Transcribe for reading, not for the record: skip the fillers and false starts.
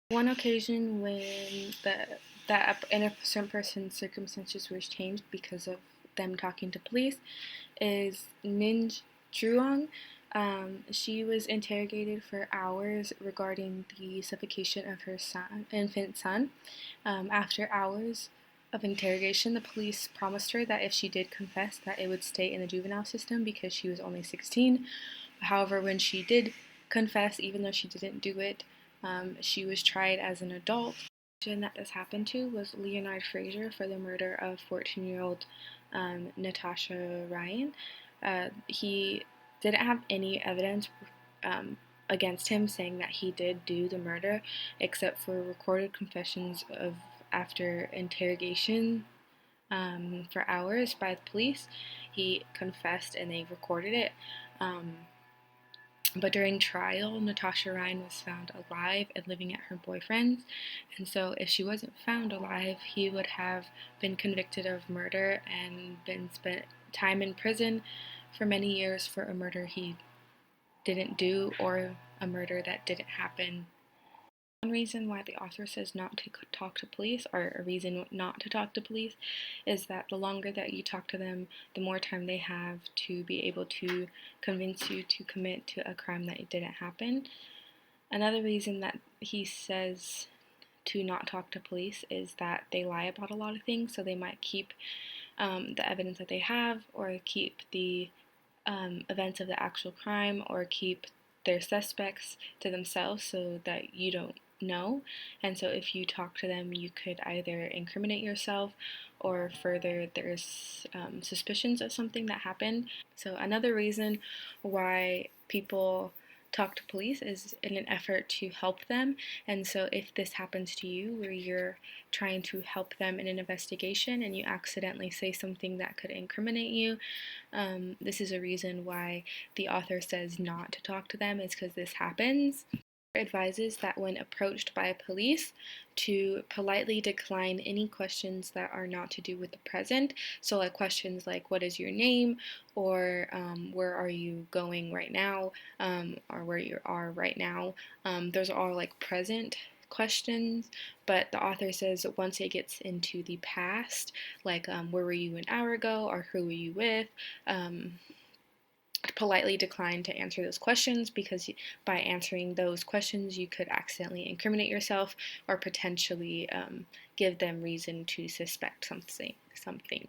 One occasion when that in a certain person's circumstances was changed because of them talking to police is Nin Zhuang. She was interrogated for hours regarding the suffocation of her infant son. After hours of interrogation, the police promised her that if she did confess, that it would stay in the juvenile system because she was only 16. However, when she did confess, even though she didn't do it, she was tried as an adult. The person that this happened to was Leonard Fraser for the murder of 14-year-old Natasha Ryan. He didn't have any evidence against him saying that he did do the murder, except for recorded confessions of after interrogation for hours by the police. He confessed and they recorded it. But during trial, Natasha Ryan was found alive and living at her boyfriend's. And so, if she wasn't found alive, he would have been convicted of murder and been spent time in prison for many years for a murder he didn't do or a murder that didn't happen. One reason why the author says not to talk to police, or a reason not to talk to police, is that the longer that you talk to them, the more time they have to be able to convince you to commit to a crime that didn't happen. Another reason that he says to not talk to police is that they lie about a lot of things, so they might keep the evidence that they have, or keep the events of the actual crime, or keep their suspects to themselves so that you don't know. And so if you talk to them, you could either incriminate yourself or further there's suspicions of something that happened. So another reason why people talk to police is in an effort to help them. And so if this happens to you where you're trying to help them in an investigation and you accidentally say something that could incriminate you, this is a reason why the author says not to talk to them, is because this happens. Advises that when approached by police to politely decline any questions that are not to do with the present. So like questions like what is your name, or where are you going right now, or where you are right now. Those are all like present questions, but the author says once it gets into the past, like where were you an hour ago, or who were you with, politely decline to answer those questions, because by answering those questions you could accidentally incriminate yourself or potentially give them reason to suspect something.